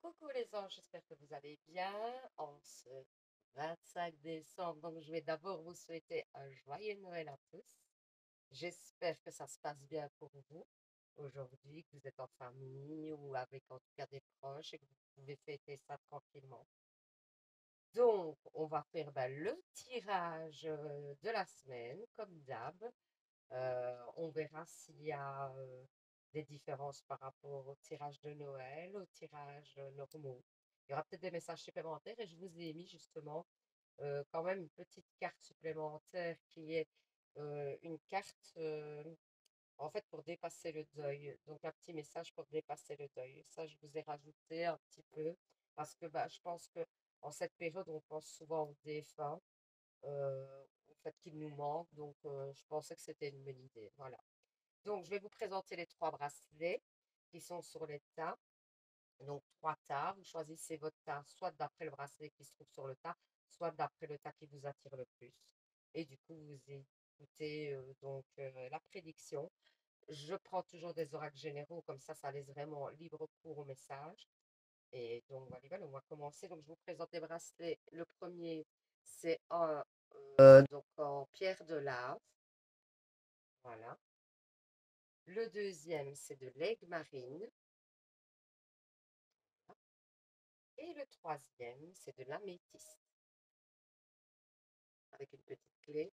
Coucou les anges, j'espère que vous allez bien en ce 25 décembre. Donc, je vais d'abord vous souhaiter un joyeux Noël à tous. J'espère que ça se passe bien pour vous aujourd'hui, que vous êtes en famille ou avec en tout cas des proches et que vous pouvez fêter ça tranquillement. Donc, on va faire le tirage de la semaine, comme d'hab. On verra s'il y a des différences par rapport au tirage de Noël, au tirage normaux. Il y aura peut-être des messages supplémentaires et je vous ai mis justement quand même une petite carte supplémentaire qui est une carte en fait pour dépasser le deuil. Donc un petit message pour dépasser le deuil. Ça, je vous ai rajouté un petit peu parce que bah, je pense que en cette période, on pense souvent aux défunts, au fait qu'ils nous manquent. Donc je pensais que c'était une bonne idée. Voilà. Donc, je vais vous présenter les trois bracelets qui sont sur les tas. Donc, trois tas. Vous choisissez votre tas soit d'après le bracelet qui se trouve sur le tas, soit d'après le tas qui vous attire le plus. Et du coup, vous écoutez la prédiction. Je prends toujours des oracles généraux, comme ça laisse vraiment libre cours au message. Et donc, voilà, on va commencer. Donc, je vous présente les bracelets. Le premier, c'est en pierre de lave. Voilà. Le deuxième, c'est de l'aigle marine. Et le troisième, c'est de l'améthyste avec une petite clé.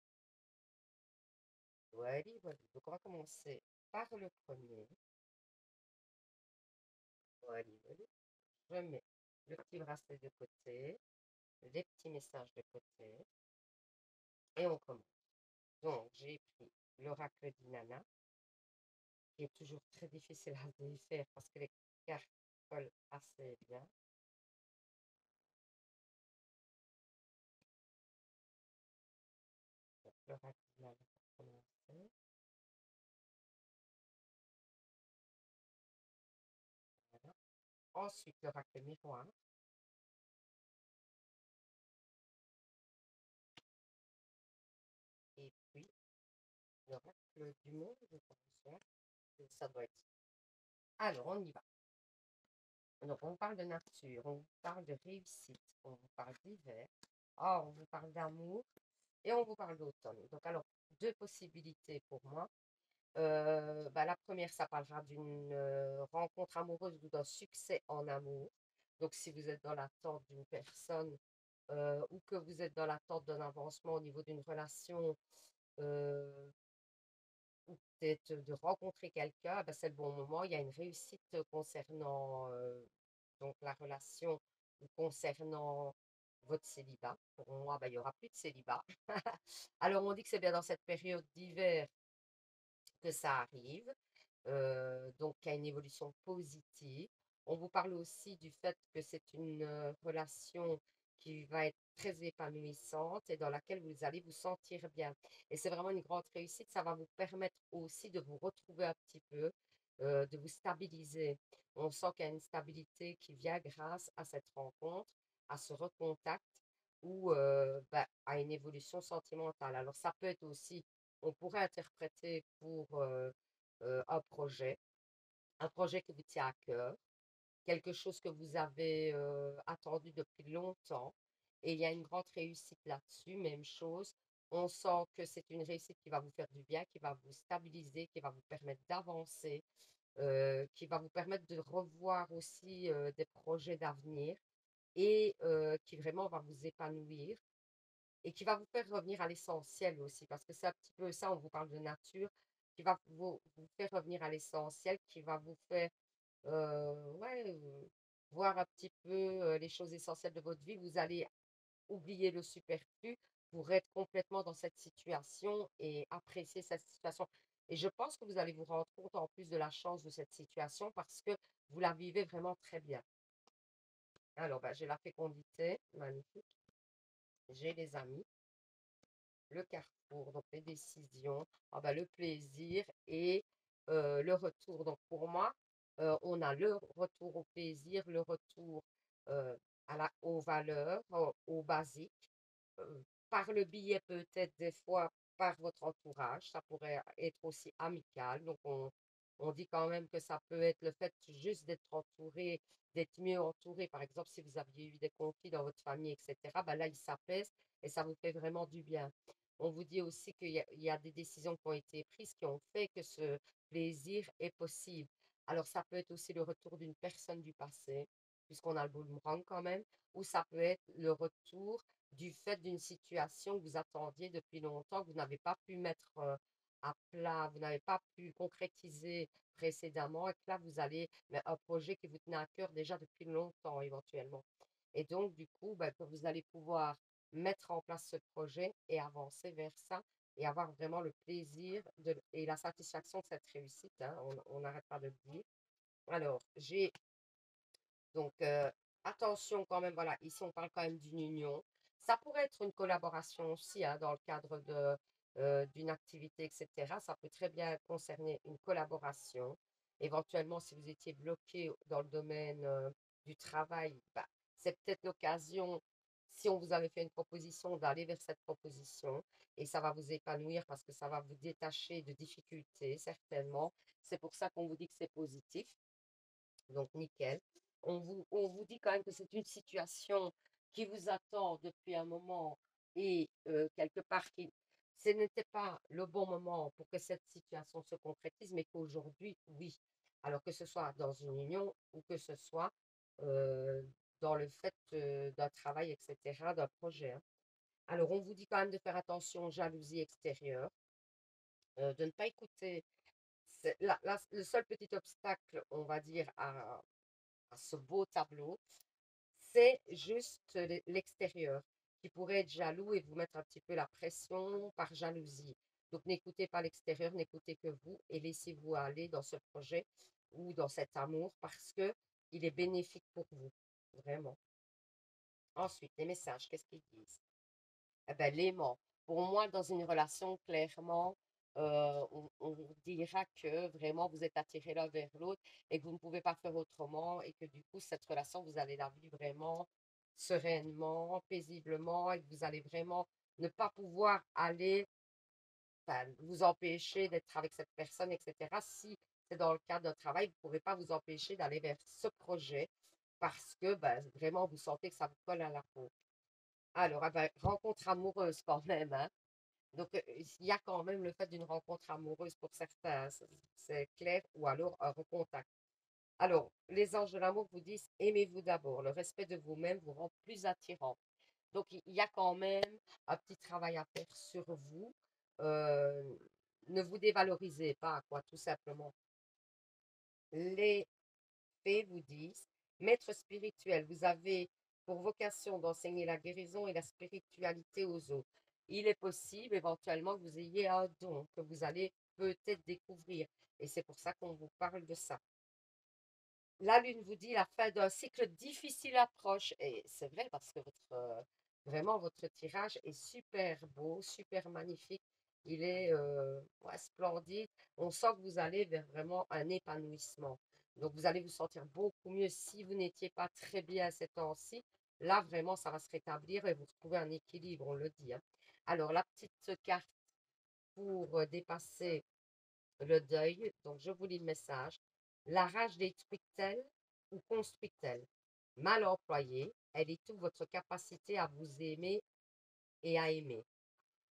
Voilà, voilà. Donc, on va commencer par le premier. Voilà, voilà. Je mets le petit bracelet de côté, les petits messages de côté, et on commence. Donc, j'ai pris l'oracle d'Inanna, qui est toujours très difficile à défaire parce que les cartes collent assez bien. Donc, l'oracle d'Inanna pour commencer. Voilà. Ensuite, l'oracle miroir. Et puis, l'oracle du monde, je pense. Ouais. Ça doit être. Alors, on y va. Donc, on parle de nature, on vous parle de réussite, on vous parle d'hiver, on vous parle d'amour et on vous parle d'automne. Donc, alors, deux possibilités pour moi. La première, ça parlera d'une rencontre amoureuse ou d'un succès en amour. Donc, si vous êtes dans l'attente d'une personne ou que vous êtes dans l'attente d'un avancement au niveau d'une relation, euh, ou peut-être de rencontrer quelqu'un, ben, c'est le bon moment. Il y a une réussite concernant donc la relation ou concernant votre célibat. Pour moi, ben, il n'y aura plus de célibat. Alors, on dit que c'est bien dans cette période d'hiver que ça arrive, donc il y a une évolution positive. On vous parle aussi du fait que c'est une relation qui va être très épanouissante et dans laquelle vous allez vous sentir bien. Et c'est vraiment une grande réussite. Ça va vous permettre aussi de vous retrouver un petit peu, de vous stabiliser. On sent qu'il y a une stabilité qui vient grâce à cette rencontre, à ce recontact ou à une évolution sentimentale. Alors ça peut être aussi, on pourrait interpréter pour un projet qui vous tient à cœur, quelque chose que vous avez attendu depuis longtemps et il y a une grande réussite là-dessus. Même chose, on sent que c'est une réussite qui va vous faire du bien, qui va vous stabiliser, qui va vous permettre d'avancer, qui va vous permettre de revoir aussi des projets d'avenir et qui vraiment va vous épanouir et qui va vous faire revenir à l'essentiel aussi, parce que c'est un petit peu ça, on vous parle de nature, qui va vous faire revenir à l'essentiel, qui va vous faire ouais, voir un petit peu les choses essentielles de votre vie. Vous allez oublier le superflu pour être complètement dans cette situation et apprécier cette situation. Et je pense que vous allez vous rendre compte en plus de la chance de cette situation parce que vous la vivez vraiment très bien. Alors, j'ai la fécondité, magnifique. J'ai les amis, le carrefour, donc les décisions, le plaisir et le retour. Donc pour moi, on a le retour au plaisir, le retour euh, aux valeurs, aux basiques, euh, par le biais peut-être des fois par votre entourage, ça pourrait être aussi amical. Donc On dit quand même que ça peut être le fait juste d'être entouré, d'être mieux entouré. Par exemple, si vous aviez eu des conflits dans votre famille, etc., ben là, il s'apaise et ça vous fait vraiment du bien. On vous dit aussi qu'il y a des décisions qui ont été prises qui ont fait que ce plaisir est possible. Alors, ça peut être aussi le retour d'une personne du passé, puisqu'on a le boomerang quand même, ou ça peut être le retour du fait d'une situation que vous attendiez depuis longtemps, que vous n'avez pas pu mettre à plat, vous n'avez pas pu concrétiser précédemment, et que là, vous allez, mais un projet qui vous tenait à cœur déjà depuis longtemps éventuellement. Et donc, du coup, ben, que vous allez pouvoir mettre en place ce projet et avancer vers ça et avoir vraiment le plaisir et la satisfaction de cette réussite, hein, on n'arrête pas de le dire. Alors, j'ai donc, attention quand même, voilà, ici on parle quand même d'une union. Ça pourrait être une collaboration aussi, hein, dans le cadre d'une activité, etc. Ça peut très bien concerner une collaboration. Éventuellement, si vous étiez bloqué dans le domaine du travail, bah, c'est peut-être l'occasion, si on vous avait fait une proposition, d'aller vers cette proposition. Et ça va vous épanouir parce que ça va vous détacher de difficultés, certainement. C'est pour ça qu'on vous dit que c'est positif. Donc, nickel. On vous dit quand même que c'est une situation qui vous attend depuis un moment et quelque part, ce n'était pas le bon moment pour que cette situation se concrétise, mais qu'aujourd'hui, oui. Alors que ce soit dans une union ou que ce soit euh, dans le fait d'un travail, etc., d'un projet, hein. Alors, on vous dit quand même de faire attention aux jalousies extérieures, de ne pas écouter. Le seul petit obstacle, on va dire, à ce beau tableau, c'est juste l'extérieur qui pourrait être jaloux et vous mettre un petit peu la pression par jalousie. Donc n'écoutez pas l'extérieur, n'écoutez que vous et laissez-vous aller dans ce projet ou dans cet amour parce que il est bénéfique pour vous, vraiment. Ensuite, les messages, qu'est-ce qu'ils disent? Eh ben, l'aimant. Pour moi, dans une relation, clairement, on vous dira que vraiment vous êtes attirés l'un vers l'autre et que vous ne pouvez pas faire autrement et que du coup, cette relation, vous allez la vivre vraiment sereinement, paisiblement et que vous allez vraiment ne pas pouvoir aller, enfin, vous empêcher d'être avec cette personne, etc. Si c'est dans le cadre d'un travail, vous ne pourrez pas vous empêcher d'aller vers ce projet parce que ben, vraiment, vous sentez que ça vous colle à la peau. Alors, ah ben, rencontre amoureuse quand même, hein. Donc, il y a quand même le fait d'une rencontre amoureuse pour certains, c'est clair, ou alors un recontact. Alors, les anges de l'amour vous disent, aimez-vous d'abord. Le respect de vous-même vous rend plus attirant. Donc, il y a quand même un petit travail à faire sur vous. Euh, ne vous dévalorisez pas, quoi, tout simplement. Les fées vous disent, maître spirituel, vous avez pour vocation d'enseigner la guérison et la spiritualité aux autres. Il est possible éventuellement que vous ayez un don que vous allez peut-être découvrir. Et c'est pour ça qu'on vous parle de ça. La lune vous dit la fin d'un cycle difficile approche. Et c'est vrai parce que vraiment votre tirage est super beau, super magnifique. Il est ouais, splendide. On sent que vous allez vers vraiment un épanouissement. Donc vous allez vous sentir beaucoup mieux si vous n'étiez pas très bien à ces temps-ci. Là, vraiment, ça va se rétablir et vous retrouvez un équilibre, on le dit, hein. Alors, la petite carte pour dépasser le deuil. Donc, je vous lis le message. La rage détruit-elle ou construit-elle? Mal employée, elle étouffe votre capacité à vous aimer et à aimer.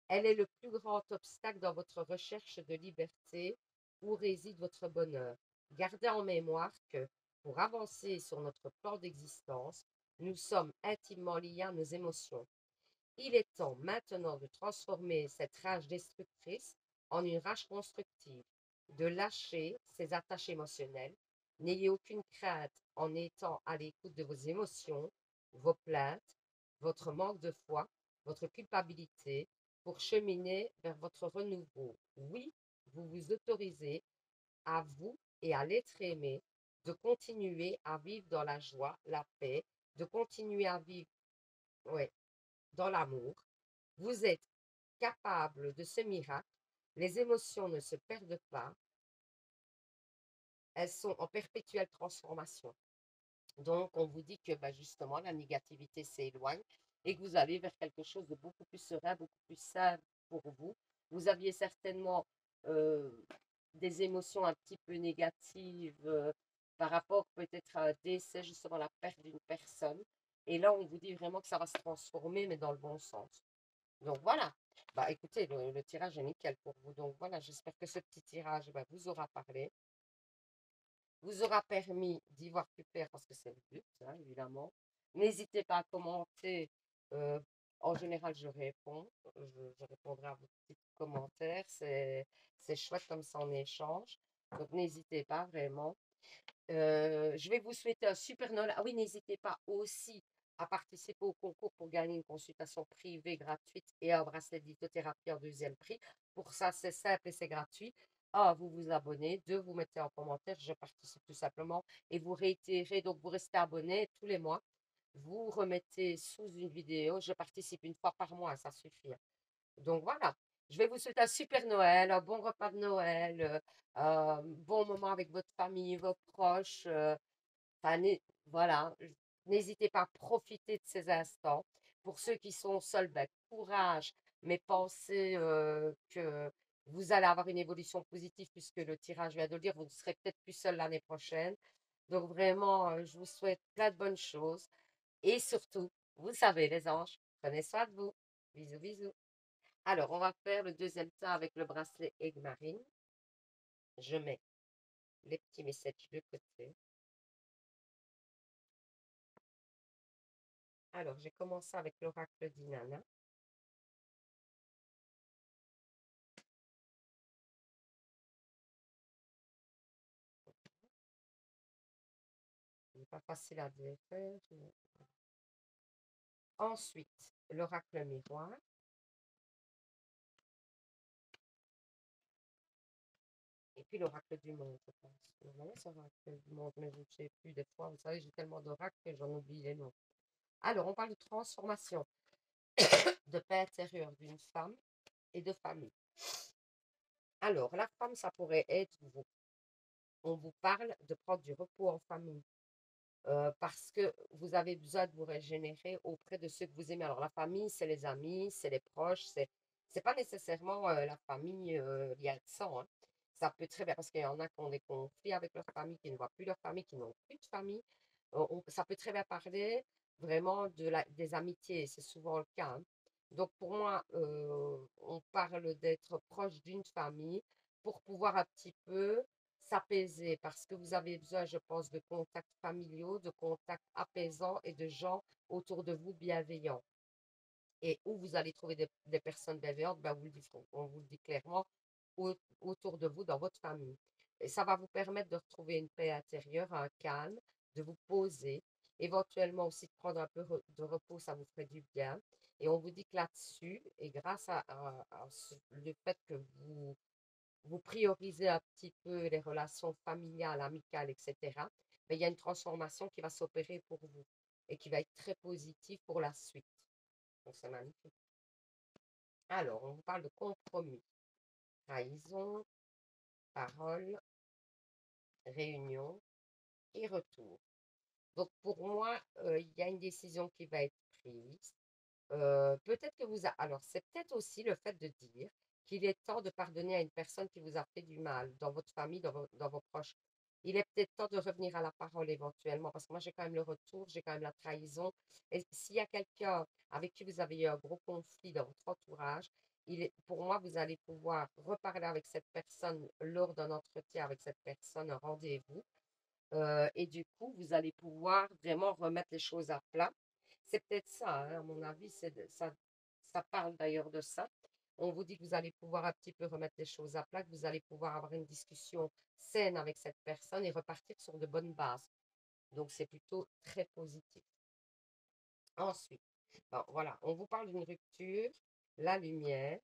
Elle est le plus grand obstacle dans votre recherche de liberté où réside votre bonheur. Gardez en mémoire que, pour avancer sur notre plan d'existence, nous sommes intimement liés à nos émotions. Il est temps maintenant de transformer cette rage destructrice en une rage constructive, de lâcher ces attaches émotionnelles. N'ayez aucune crainte en étant à l'écoute de vos émotions, vos plaintes, votre manque de foi, votre culpabilité pour cheminer vers votre renouveau. Oui, vous vous autorisez à vous et à l'être aimé de continuer à vivre dans la joie, la paix, de continuer à vivre, ouais, dans l'amour. Vous êtes capable de ce miracle. Les émotions ne se perdent pas, elles sont en perpétuelle transformation. Donc, on vous dit que bah, justement, la négativité s'éloigne et que vous allez vers quelque chose de beaucoup plus serein, beaucoup plus sain pour vous. Vous aviez certainement des émotions un petit peu négatives par rapport peut-être à un décès, justement la perte d'une personne. Et là, on vous dit vraiment que ça va se transformer, mais dans le bon sens. Donc voilà. Bah écoutez, le tirage est nickel pour vous. Donc voilà, j'espère que ce petit tirage bah, vous aura parlé, vous aura permis d'y voir plus clair parce que c'est le but, hein, évidemment. N'hésitez pas à commenter. euh, En général, je réponds. Je répondrai à vos petits commentaires. C'est chouette comme ça en échange. Donc n'hésitez pas vraiment. Je vais vous souhaiter un super Noël. Ah oui, n'hésitez pas aussi à participer au concours pour gagner une consultation privée gratuite et un bracelet de lithothérapie en deuxième prix. Pour ça, c'est simple et c'est gratuit. Un, vous vous abonnez. Deux, vous mettez en commentaire, je participe tout simplement. Et vous réitérez, donc vous restez abonné tous les mois. Vous remettez sous une vidéo. Je participe une fois par mois, ça suffit. Donc voilà, je vais vous souhaiter un super Noël, un bon repas de Noël, un bon moment avec votre famille, vos proches. Enfin, voilà, n'hésitez pas à profiter de ces instants. Pour ceux qui sont seuls, ben, courage, mais pensez que vous allez avoir une évolution positive puisque le tirage vient de le dire, vous ne serez peut-être plus seul l'année prochaine. Donc vraiment, je vous souhaite plein de bonnes choses. Et surtout, vous savez, les anges, prenez soin de vous. Bisous, bisous. Alors, on va faire le deuxième tas avec le bracelet Egg Marine. Je mets les petits messages de côté. Alors, j'ai commencé avec l'oracle d'Inanna. Il n'est pas facile à défaire. Ensuite, l'oracle miroir. Et puis l'oracle du monde, je pense. Normalement, c'est l'oracle du monde, mais je ne sais plus des fois. Vous savez, j'ai tellement d'oracles que j'en oublie les noms. Alors, on parle de transformation, de paix intérieure d'une femme et de famille. Alors, la femme, ça pourrait être vous. On vous parle de prendre du repos en famille. Parce que vous avez besoin de vous régénérer auprès de ceux que vous aimez. Alors, la famille, c'est les amis, c'est les proches, c'est pas nécessairement la famille liée de sang, hein. Ça peut très bien, parce qu'il y en a qui ont des conflits avec leur famille, qui ne voient plus leur famille, qui n'ont plus de famille. Ça peut très bien parler vraiment des amitiés, c'est souvent le cas, hein. Donc, pour moi, on parle d'être proche d'une famille pour pouvoir un petit peu s'apaiser parce que vous avez besoin, je pense, de contacts familiaux, de contacts apaisants et de gens autour de vous bienveillants. Et où vous allez trouver des personnes bienveillantes, ben on vous le dit clairement, autour de vous, dans votre famille. Et ça va vous permettre de retrouver une paix intérieure, un calme, de vous poser, éventuellement aussi de prendre un peu de repos, ça vous ferait du bien. Et on vous dit que là-dessus, et grâce le fait que vous priorisez un petit peu les relations familiales, amicales, etc., mais il y a une transformation qui va s'opérer pour vous et qui va être très positive pour la suite. Donc, c'est magnifique. Alors, on vous parle de compromis, trahison, parole, réunion et retour. Donc, pour moi, il y a une décision qui va être prise. Peut-être que alors, c'est peut-être aussi le fait de dire qu'il est temps de pardonner à une personne qui vous a fait du mal, dans votre famille, dans vos proches. Il est peut-être temps de revenir à la parole éventuellement, parce que moi, j'ai quand même le retour, j'ai quand même la trahison. Et s'il y a quelqu'un avec qui vous avez eu un gros conflit dans votre entourage, pour moi, vous allez pouvoir reparler avec cette personne lors d'un entretien avec cette personne, un rendez-vous. Et du coup, vous allez pouvoir vraiment remettre les choses à plat. C'est peut-être ça, hein, à mon avis, ça parle d'ailleurs de ça. On vous dit que vous allez pouvoir un petit peu remettre les choses à plat, que vous allez pouvoir avoir une discussion saine avec cette personne et repartir sur de bonnes bases. Donc, c'est plutôt très positif. Ensuite, bon, voilà, on vous parle d'une rupture, la lumière,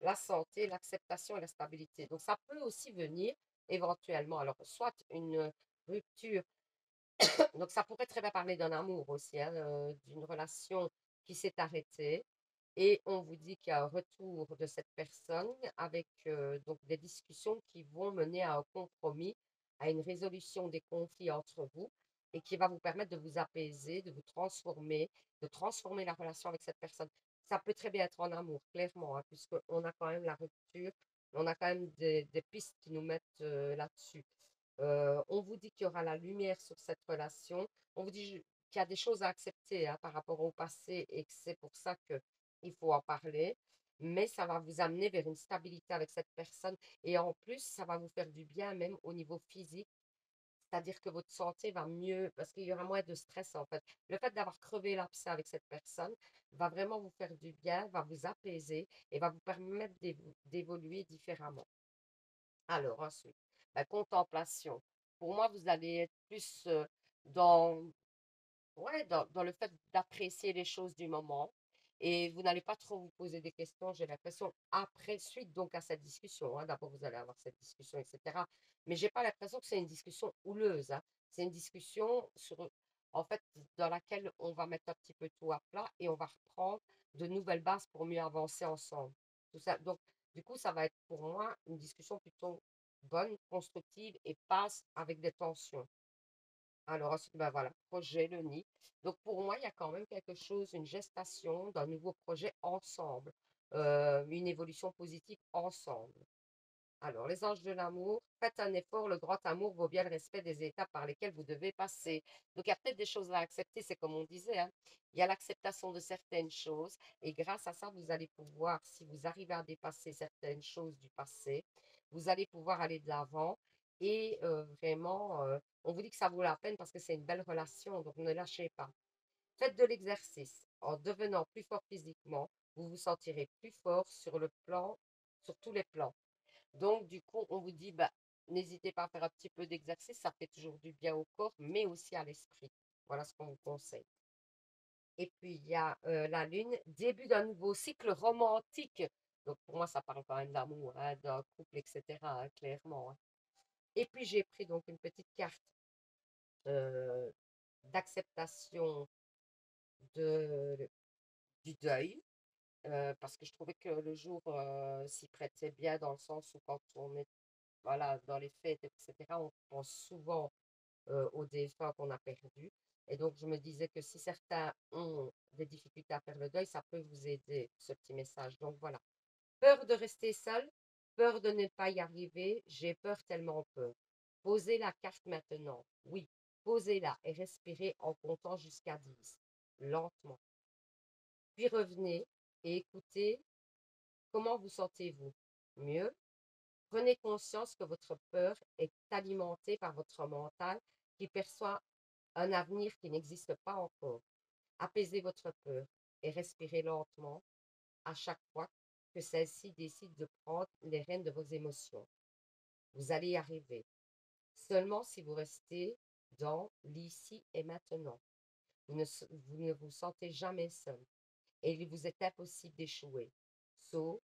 la santé, l'acceptation et la stabilité. Donc, ça peut aussi venir éventuellement, alors, soit une rupture. Donc, ça pourrait très bien parler d'un amour aussi, hein, d'une relation qui s'est arrêtée. Et on vous dit qu'il y a un retour de cette personne avec donc des discussions qui vont mener à un compromis, à une résolution des conflits entre vous et qui va vous permettre de vous apaiser, de transformer la relation avec cette personne. Ça peut très bien être en amour, clairement, hein, puisqu'on a quand même la rupture. On a quand même des pistes qui nous mettent là-dessus. On vous dit qu'il y aura la lumière sur cette relation. On vous dit qu'il y a des choses à accepter hein, par rapport au passé et que c'est pour ça qu'il faut en parler. Mais ça va vous amener vers une stabilité avec cette personne. Et en plus, ça va vous faire du bien même au niveau physique. C'est-à-dire que votre santé va mieux, parce qu'il y aura moins de stress en fait. Le fait d'avoir crevé l'abcès avec cette personne va vraiment vous faire du bien, va vous apaiser et va vous permettre d'évoluer différemment. Alors ensuite, la contemplation. Pour moi, vous allez être plus dans ouais, dans le fait d'apprécier les choses du moment. Et vous n'allez pas trop vous poser des questions, j'ai l'impression, après, suite donc à cette discussion. Hein. D'abord, vous allez avoir cette discussion, etc. Mais j'ai pas l'impression que c'est une discussion houleuse. Hein. C'est une discussion en fait, dans laquelle on va mettre un petit peu tout à plat et on va reprendre de nouvelles bases pour mieux avancer ensemble. Tout ça. Donc, du coup, ça va être pour moi une discussion plutôt bonne, constructive et passe avec des tensions. Alors ensuite, ben voilà, projet, le nid. Donc pour moi, il y a quand même quelque chose, une gestation d'un nouveau projet ensemble, une évolution positive ensemble. Alors, les anges de l'amour, faites un effort, le grand amour vaut bien le respect des étapes par lesquelles vous devez passer. Donc, il y a peut-être des choses à accepter, c'est comme on disait, hein. Il y a l'acceptation de certaines choses, et grâce à ça, vous allez pouvoir, si vous arrivez à dépasser certaines choses du passé, vous allez pouvoir aller de l'avant, et vraiment, on vous dit que ça vaut la peine parce que c'est une belle relation, donc ne lâchez pas. Faites de l'exercice. En devenant plus fort physiquement, vous vous sentirez plus fort sur tous les plans. Donc, du coup, on vous dit, bah, n'hésitez pas à faire un petit peu d'exercice, ça fait toujours du bien au corps, mais aussi à l'esprit. Voilà ce qu'on vous conseille. Et puis, il y a la lune, début d'un nouveau cycle romantique. Donc, pour moi, ça parle quand même d'amour, hein, d'un couple, etc., hein, clairement. Hein. Et puis, j'ai pris donc une petite carte euh, d'acceptation de, du deuil. Parce que je trouvais que le jour s'y prêtait bien dans le sens où quand on est voilà, dans les fêtes, etc., on pense souvent aux défunts qu'on a perdus. Et donc, je me disais que si certains ont des difficultés à faire le deuil, ça peut vous aider, ce petit message. Donc, voilà. Peur de rester seul, peur de ne pas y arriver, j'ai peur tellement peur. Posez la carte maintenant. Oui, posez-la et respirez en comptant jusqu'à 10, lentement. Puis revenez et écoutez comment vous sentez-vous. Mieux, prenez conscience que votre peur est alimentée par votre mental qui perçoit un avenir qui n'existe pas encore. Apaisez votre peur et respirez lentement à chaque fois que celle-ci décide de prendre les rênes de vos émotions. Vous allez y arriver. Seulement si vous restez dans l'ici et maintenant. Vous ne vous sentez jamais seul. Et il vous est impossible d'échouer. Sauf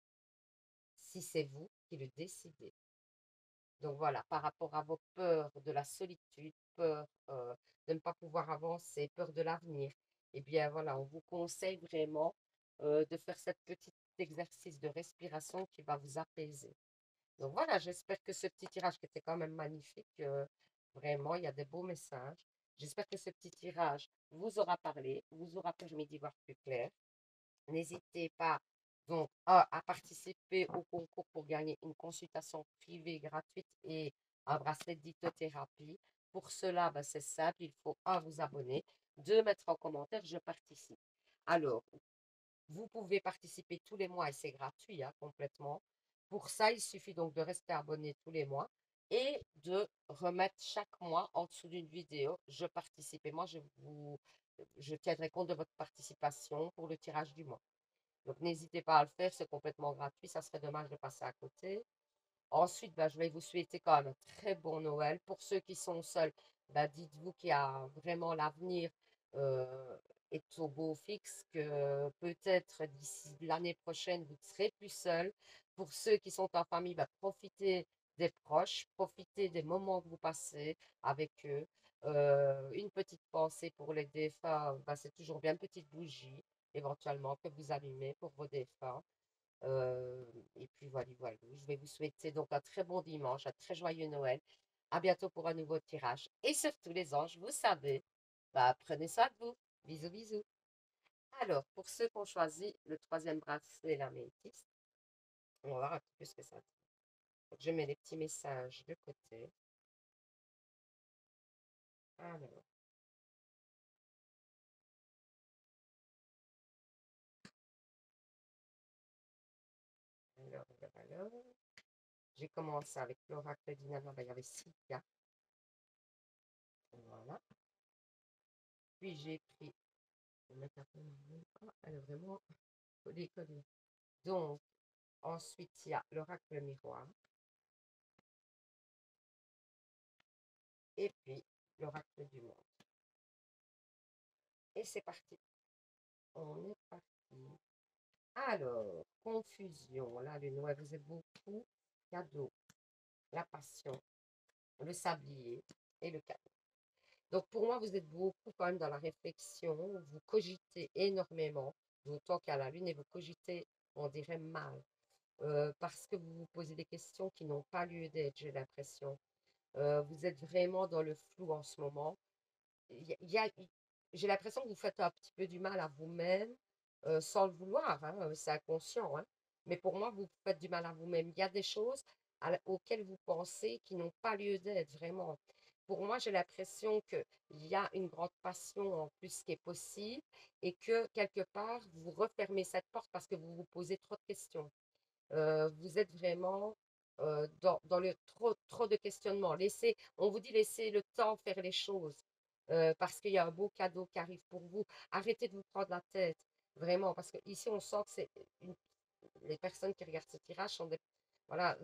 si c'est vous qui le décidez. Donc voilà, par rapport à vos peurs de la solitude, peur de ne pas pouvoir avancer, peur de l'avenir, eh bien voilà, on vous conseille vraiment de faire cette petite exercice de respiration qui va vous apaiser. Donc voilà, j'espère que ce petit tirage qui était quand même magnifique, vraiment, il y a des beaux messages. J'espère que ce petit tirage vous aura parlé, vous aura permis d'y voir plus clair. N'hésitez pas donc à participer au concours pour gagner une consultation privée gratuite et un bracelet de lithothérapie. Pour cela, ben, c'est simple, il faut vous abonner, deux, mettre en commentaire, je participe. Alors, vous pouvez participer tous les mois et c'est gratuit hein, complètement. Pour ça, il suffit donc de rester abonné tous les mois et de remettre chaque mois en dessous d'une vidéo, je participe. Et moi, je tiendrai compte de votre participation pour le tirage du mois. Donc, n'hésitez pas à le faire, c'est complètement gratuit, ça serait dommage de passer à côté. Ensuite, bah, je vais vous souhaiter quand même un très bon Noël. Pour ceux qui sont seuls, bah, dites-vous qu'il y a vraiment l'avenir est au beau fixe, que peut-être d'ici l'année prochaine, vous ne serez plus seuls. Pour ceux qui sont en famille, bah, profitez des proches, profitez des moments que vous passez avec eux. Une petite pensée pour les défunts, bah, c'est toujours bien une petite bougie, éventuellement, que vous allumez pour vos défunts. Euh, et puis voilà, voilà. Je vais vous souhaiter donc un très bon dimanche, un très joyeux Noël. À bientôt pour un nouveau tirage. Et surtout les anges, vous savez, bah, prenez soin de vous. Bisous, bisous. Alors, pour ceux qui ont choisi le troisième bracelet, la métisse, on va voir un petit peu ce que ça dit. Je mets les petits messages de côté. Alors, alors. J'ai commencé avec l'oracle d'Inanna, ben, il y avait 6 cartes. Voilà. Puis j'ai pris. Je vais mettre un peu ma main. Ah, elle est vraiment collée, collée. Donc, ensuite, il y a l'oracle miroir. Et puis, l'oracle du monde. Et c'est parti. On est parti. Alors, confusion. La lune, ouais, vous êtes beaucoup. Cadeau, la passion, le sablier et le cadeau. Donc, pour moi, vous êtes beaucoup quand même dans la réflexion. Vous cogitez énormément, d'autant qu'à la lune, et vous cogitez, on dirait mal, parce que vous vous posez des questions qui n'ont pas lieu d'être, j'ai l'impression. Vous êtes vraiment dans le flou en ce moment. Il y a- j'ai l'impression que vous faites un petit peu du mal à vous-même, sans le vouloir, hein, c'est inconscient, hein. Mais pour moi, vous faites du mal à vous-même. Il y a des choses auxquelles vous pensez qui n'ont pas lieu d'être, vraiment. Pour moi, j'ai l'impression qu'il y a une grande passion en plus qui est possible et que quelque part, vous refermez cette porte parce que vous vous posez trop de questions. Vous êtes vraiment dans le trop de questionnements. On vous dit laissez le temps faire les choses parce qu'il y a un beau cadeau qui arrive pour vous. Arrêtez de vous prendre la tête, vraiment, parce que ici on sent que une- les personnes qui regardent ce tirage voilà,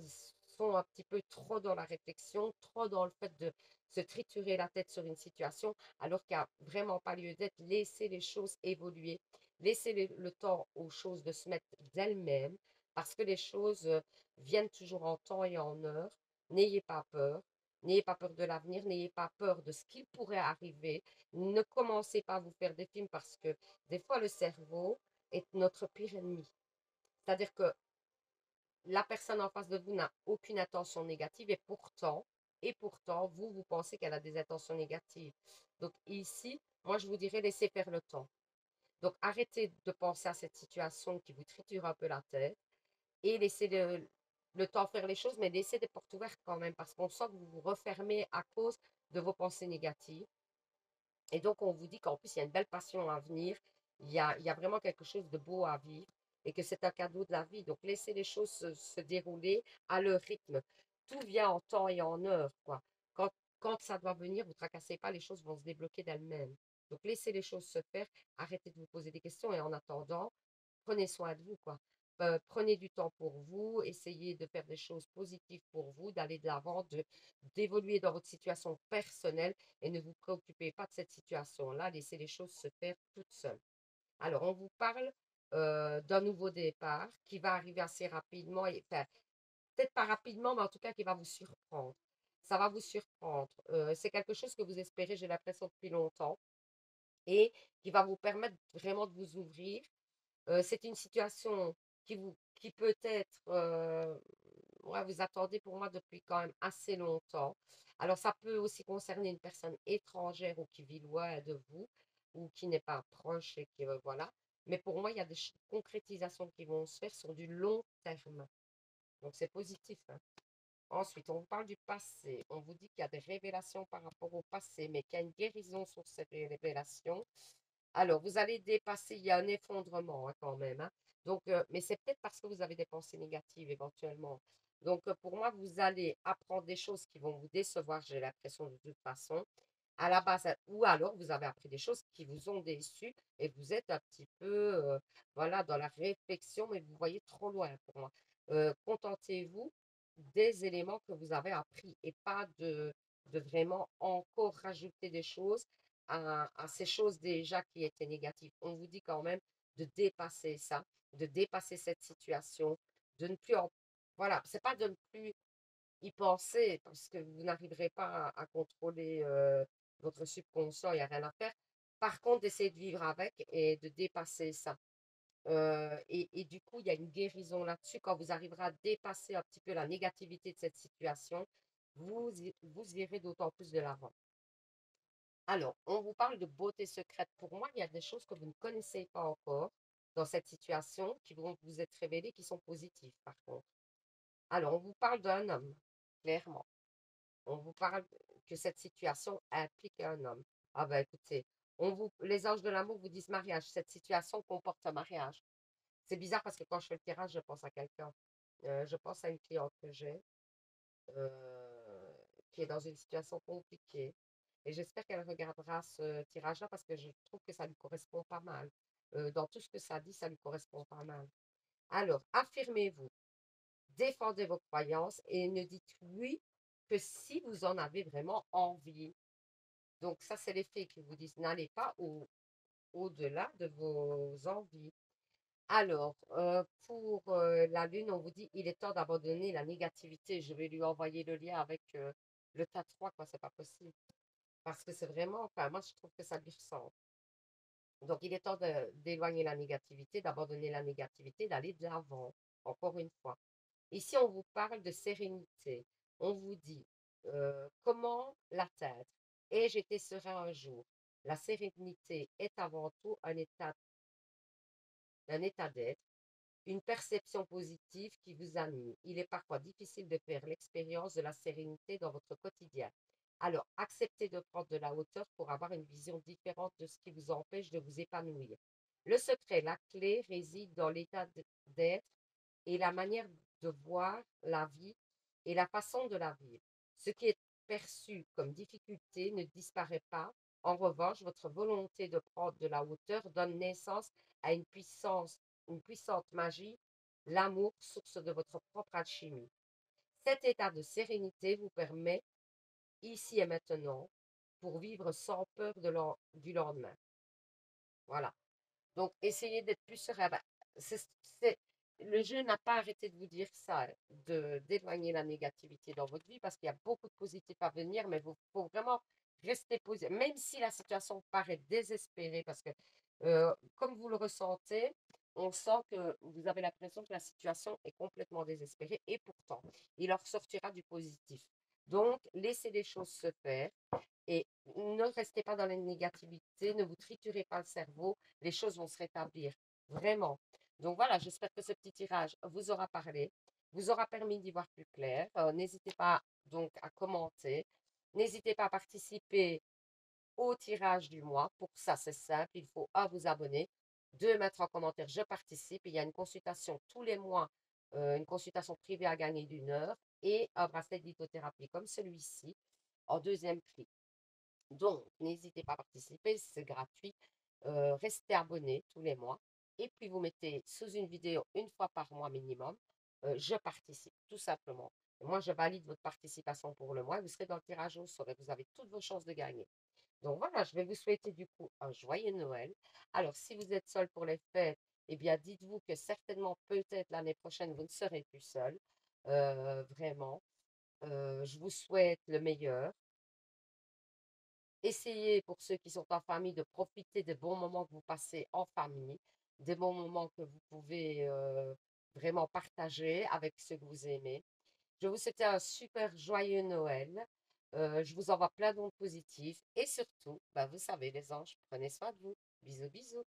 sont un petit peu trop dans la réflexion, trop dans le fait de se triturer la tête sur une situation, alors qu'il n'y a vraiment pas lieu d'être. Laissez les choses évoluer, laissez le temps aux choses de se mettre d'elles-mêmes parce que les choses viennent toujours en temps et en heure. N'ayez pas peur. N'ayez pas peur de l'avenir, n'ayez pas peur de ce qui pourrait arriver. Ne commencez pas à vous faire des films parce que des fois le cerveau est notre pire ennemi. C'est-à-dire que la personne en face de vous n'a aucune intention négative et pourtant, vous pensez qu'elle a des intentions négatives. Donc ici, moi je vous dirais laissez faire le temps. Donc arrêtez de penser à cette situation qui vous triture un peu la tête et laisser le temps faire les choses, mais laisser des portes ouvertes quand même, parce qu'on sent que vous vous refermez à cause de vos pensées négatives. Et donc, on vous dit qu'en plus, il y a une belle passion à venir, il y a vraiment quelque chose de beau à vivre, et que c'est un cadeau de la vie. Donc, laissez les choses se dérouler à leur rythme. Tout vient en temps et en heure, quoi. Quand, quand ça doit venir, vous ne tracassez pas, les choses vont se débloquer d'elles-mêmes. Donc, laissez les choses se faire, arrêtez de vous poser des questions, et en attendant, prenez soin de vous, quoi. Prenez du temps pour vous, essayez de faire des choses positives pour vous, d'aller de l'avant, d'évoluer dans votre situation personnelle et ne vous préoccupez pas de cette situation-là, laissez les choses se faire toutes seules. Alors, on vous parle d'un nouveau départ qui va arriver assez rapidement, enfin, peut-être pas rapidement, mais en tout cas qui va vous surprendre. Ça va vous surprendre. C'est quelque chose que vous espérez, j'ai l'impression, depuis longtemps et qui va vous permettre vraiment de vous ouvrir. C'est une situation qui peut-être, ouais, vous attendez pour moi depuis quand même assez longtemps. Alors, ça peut aussi concerner une personne étrangère ou qui vit loin de vous ou qui n'est pas proche et qui, voilà. Mais pour moi, il y a des concrétisations qui vont se faire sur du long terme. Donc, c'est positif, hein. Ensuite, on vous parle du passé. On vous dit qu'il y a des révélations par rapport au passé, mais qu'il y a une guérison sur ces révélations. Alors, vous allez dépasser, il y a un effondrement hein, quand même, hein. Donc, mais c'est peut-être parce que vous avez des pensées négatives éventuellement. Donc, pour moi, vous allez apprendre des choses qui vont vous décevoir, j'ai l'impression de toute façon, à la base, ou alors vous avez appris des choses qui vous ont déçu et vous êtes un petit peu, voilà, dans la réflexion, mais vous voyez trop loin pour moi. Contentez-vous des éléments que vous avez appris et pas de vraiment encore rajouter des choses à ces choses déjà qui étaient négatives. On vous dit quand même de dépasser ça, de dépasser cette situation, de ne plus en... Voilà, c'est pas de ne plus y penser parce que vous n'arriverez pas à contrôler votre subconscient, il n'y a rien à faire. Par contre, d'essayer de vivre avec et de dépasser ça. Et du coup, il y a une guérison là-dessus. Quand vous arriverez à dépasser un petit peu la négativité de cette situation, vous irez d'autant plus de l'avant. Alors, on vous parle de beauté secrète. Pour moi, il y a des choses que vous ne connaissez pas encore dans cette situation qui vont vous être révélées, qui sont positives par contre. Alors, on vous parle d'un homme, clairement. On vous parle que cette situation implique un homme. Ah ben écoutez, les anges de l'amour vous disent mariage. Cette situation comporte un mariage. C'est bizarre parce que quand je fais le tirage, je pense à quelqu'un. Je pense à une cliente que j'ai qui est dans une situation compliquée. Et j'espère qu'elle regardera ce tirage-là parce que je trouve que ça lui correspond pas mal. Dans tout ce que ça dit, ça lui correspond pas mal. Alors, affirmez-vous, défendez vos croyances et ne dites oui que si vous en avez vraiment envie. Donc, ça, c'est les faits qui vous disent n'allez pas au-delà de vos envies. Alors, pour la Lune, on vous dit il est temps d'abandonner la négativité. Je vais lui envoyer le lien avec le tas 3, quoi, c'est pas possible. Parce que c'est vraiment, enfin, moi, je trouve que ça lui ressemble. Donc, il est temps d'éloigner la négativité, d'abandonner la négativité, d'aller de l'avant, encore une fois. Ici, on vous parle de sérénité. On vous dit comment l'atteindre. Ai-je été serein un jour? La sérénité est avant tout un état d'être, une perception positive qui vous anime. Il est parfois difficile de faire l'expérience de la sérénité dans votre quotidien. Alors, acceptez de prendre de la hauteur pour avoir une vision différente de ce qui vous empêche de vous épanouir. Le secret, la clé réside dans l'état d'être et la manière de voir la vie et la façon de la vivre. Ce qui est perçu comme difficulté ne disparaît pas. En revanche, votre volonté de prendre de la hauteur donne naissance à une puissante magie, l'amour, source de votre propre alchimie. Cet état de sérénité vous permet, ici et maintenant, pour vivre sans peur du lendemain. Voilà. Donc, essayez d'être plus serein. Ben, c'est- c'est- le jeu n'a pas arrêté de vous dire ça, d'éloigner la négativité dans votre vie, parce qu'il y a beaucoup de positifs à venir, mais il faut vraiment rester positif, même si la situation paraît désespérée, parce que comme vous le ressentez, on sent que vous avez l'impression que la situation est complètement désespérée, et pourtant, il en ressortira du positif. Donc, laissez les choses se faire. Et ne restez pas dans la négativité, ne vous triturez pas le cerveau, les choses vont se rétablir, vraiment. Donc voilà, j'espère que ce petit tirage vous aura parlé, vous aura permis d'y voir plus clair. N'hésitez pas donc à commenter, n'hésitez pas à participer au tirage du mois. Pour ça, c'est simple, il faut vous abonner, mettre en commentaire je participe. Il y a une consultation tous les mois, une consultation privée à gagner d'1 heure et un bracelet de lithothérapie comme celui-ci en deuxième prix. Donc, n'hésitez pas à participer, c'est gratuit. Restez abonné tous les mois. Et puis, vous mettez sous une vidéo une fois par mois minimum, je participe, tout simplement. Et moi, je valide votre participation pour le mois. Vous serez dans le tirage au sort et vous avez toutes vos chances de gagner. Donc voilà, je vais vous souhaiter du coup un joyeux Noël. Alors, si vous êtes seul pour les fêtes, eh bien, dites-vous que certainement, peut-être l'année prochaine, vous ne serez plus seul. Vraiment. Je vous souhaite le meilleur. Essayez, pour ceux qui sont en famille, de profiter des bons moments que vous passez en famille, des bons moments que vous pouvez vraiment partager avec ceux que vous aimez. Je vous souhaite un super joyeux Noël. Je vous envoie plein d'ondes positives et surtout, bah, vous savez, les anges, prenez soin de vous. Bisous, bisous.